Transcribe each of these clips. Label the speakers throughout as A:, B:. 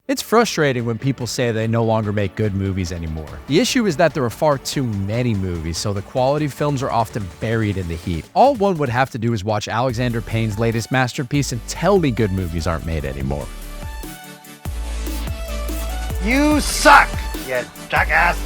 A: It's frustrating when people say they no longer make good movies anymore. The issue is that there are far too many movies, so the quality films are often buried in the heap. All one would have to do is watch Alexander Payne's latest masterpiece and tell me good movies aren't made anymore.
B: You suck, you jackass!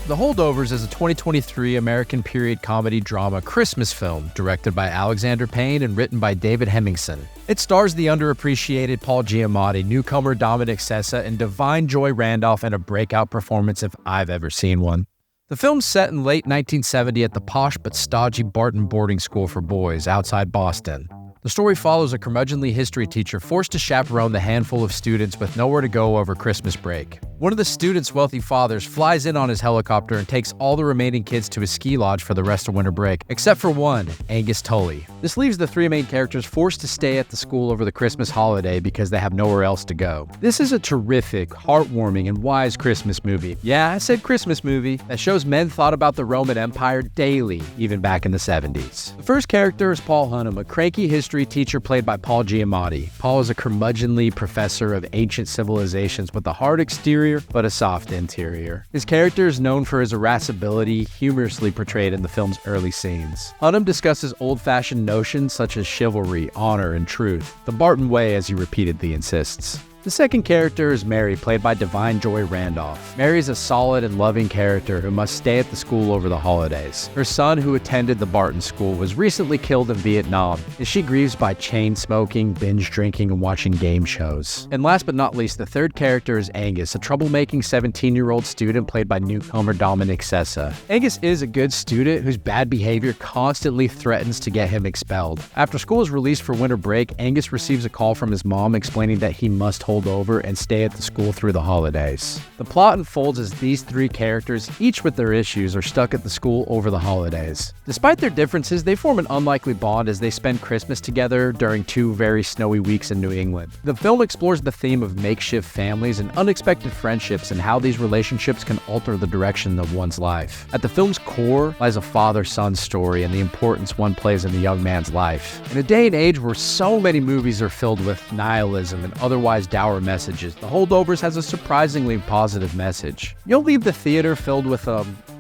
A: The Holdovers is a 2023 American period comedy drama Christmas film directed by Alexander Payne and written by David Hemmingson. It stars the underappreciated Paul Giamatti, newcomer Dominic Sessa, and Divine Joy Randolph in a breakout performance if I've ever seen one. The film's set in late 1970 at the posh but stodgy Barton boarding school for boys outside Boston. The story follows a curmudgeonly history teacher forced to chaperone the handful of students with nowhere to go over Christmas break. One of the students' wealthy fathers flies in on his helicopter and takes all the remaining kids to his ski lodge for the rest of winter break, except for one, Angus Tully. This leaves the three main characters forced to stay at the school over the Christmas holiday because they have nowhere else to go. This is a terrific, heartwarming, and wise Christmas movie. Yeah, I said Christmas movie, that shows men thought about the Roman Empire daily, even back in the 70s. The first character is Paul Hunnam, a cranky history teacher played by Paul Giamatti. Paul is a curmudgeonly professor of ancient civilizations with a hard exterior but a soft interior. His character is known for his irascibility, humorously portrayed in the film's early scenes. Hunnam discusses old-fashioned notions such as chivalry, honor, and truth, the Barton way as he repeatedly insists. The second character is Mary, played by Divine Joy Randolph. Mary is a solid and loving character who must stay at the school over the holidays. Her son, who attended the Barton school, was recently killed in Vietnam, and she grieves by chain smoking, binge drinking, and watching game shows. And last but not least, the third character is Angus, a troublemaking 17-year-old student played by newcomer Dominic Sessa. Angus is a good student whose bad behavior constantly threatens to get him expelled. After school is released for winter break, Angus receives a call from his mom explaining that he must hold over and stay at the school through the holidays. The plot unfolds as these three characters, each with their issues, are stuck at the school over the holidays. Despite their differences, they form an unlikely bond as they spend Christmas together during 2 very snowy weeks in New England. The film explores the theme of makeshift families and unexpected friendships and how these relationships can alter the direction of one's life. At the film's core lies a father-son story and the importance one plays in the young man's life. In a day and age where so many movies are filled with nihilism and otherwise dour messages, The Holdovers has a surprisingly positive message. You'll leave the theater filled with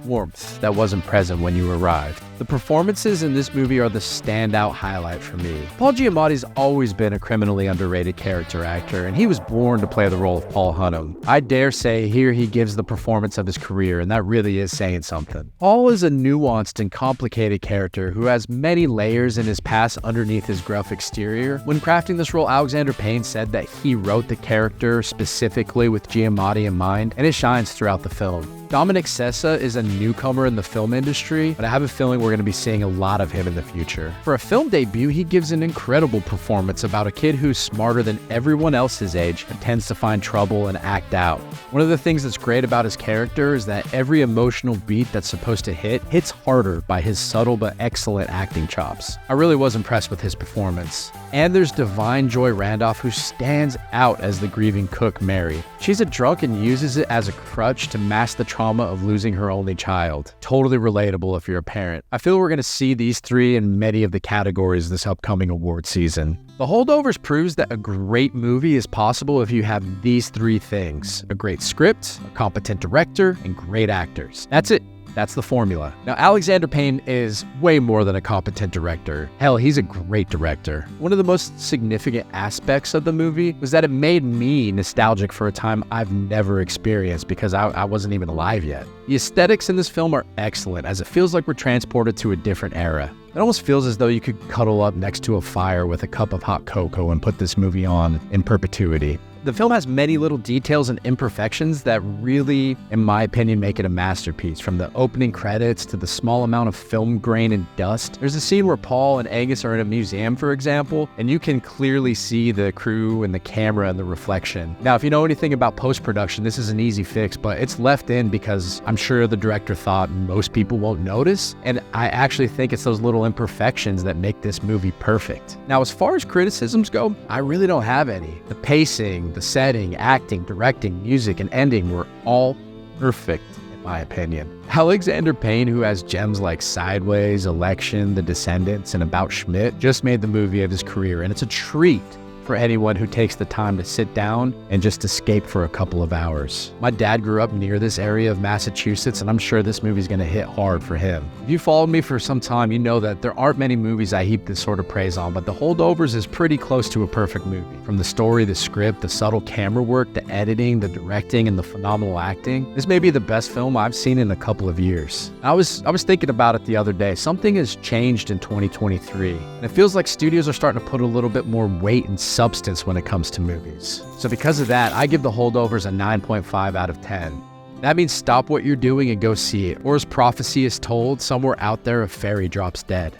A: warmth that wasn't present when you arrived. The performances in this movie are the standout highlight for me. Paul Giamatti's always been a criminally underrated character actor, and he was born to play the role of Paul Hunnam. I dare say here he gives the performance of his career, and that really is saying something. Paul is a nuanced and complicated character who has many layers in his past underneath his gruff exterior. When crafting this role, Alexander Payne said that he wrote the character specifically with Giamatti in mind, and it shines throughout the film. Dominic Sessa is a newcomer in the film industry, but I have a feeling we're going to be seeing a lot of him in the future. For a film debut, he gives an incredible performance about a kid who's smarter than everyone else his age and tends to find trouble and act out. One of the things that's great about his character is that every emotional beat that's supposed to hits harder by his subtle but excellent acting chops. I really was impressed with his performance. And there's Divine Joy Randolph, who stands out as the grieving cook, Mary. She's a drunk and uses it as a crutch to mask the trauma of losing her only child. Totally relatable if you're a parent. I feel we're going to see these three in many of the categories this upcoming award season. The Holdovers proves that a great movie is possible if you have these three things: a great script, a competent director, and great actors. That's it. That's the formula. Now, Alexander Payne is way more than a competent director. Hell, he's a great director. One of the most significant aspects of the movie was that it made me nostalgic for a time I've never experienced because I wasn't even alive yet. The aesthetics in this film are excellent, as it feels like we're transported to a different era. It almost feels as though you could cuddle up next to a fire with a cup of hot cocoa and put this movie on in perpetuity. The film has many little details and imperfections that really, in my opinion, make it a masterpiece. From the opening credits to the small amount of film grain and dust. There's a scene where Paul and Angus are in a museum, for example, and you can clearly see the crew and the camera and the reflection. Now, if you know anything about post-production, this is an easy fix, but it's left in because I'm sure the director thought most people won't notice, and I actually think it's those little imperfections that make this movie perfect. Now, as far as criticisms go, I really don't have any. The pacing, the setting, acting, directing, music, and ending were all perfect, in my opinion. Alexander Payne, who has gems like Sideways, Election, The Descendants, and About Schmidt, just made the movie of his career, and it's a treat for anyone who takes the time to sit down and just escape for a couple of hours. My dad grew up near this area of Massachusetts, and I'm sure this movie's gonna hit hard for him. If you followed me for some time, you know that there aren't many movies I heap this sort of praise on, but The Holdovers is pretty close to a perfect movie. From the story, the script, the subtle camera work, the editing, the directing, and the phenomenal acting, this may be the best film I've seen in a couple of years. I was thinking about it the other day. Something has changed in 2023, and it feels like studios are starting to put a little bit more weight and substance when it comes to movies. So because of that, I give The Holdovers a 9.5 out of 10. That means stop what you're doing and go see it. Or as prophecy is told, somewhere out there a fairy drops dead.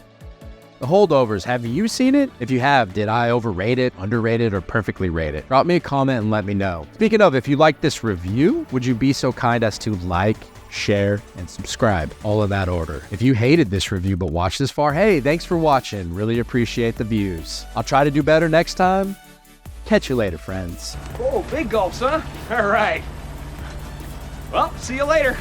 A: The Holdovers, have you seen it? If you have, did I overrate it, underrate it, or perfectly rate it? Drop me a comment and let me know. Speaking of, if you like this review, would you be so kind as to like, share, and subscribe? All in that order. If you hated this review but watched this far, hey, thanks for watching. Really appreciate the views. I'll try to do better next time. Catch you later, friends.
C: Oh, big gulps, huh? All right. Well, see you later.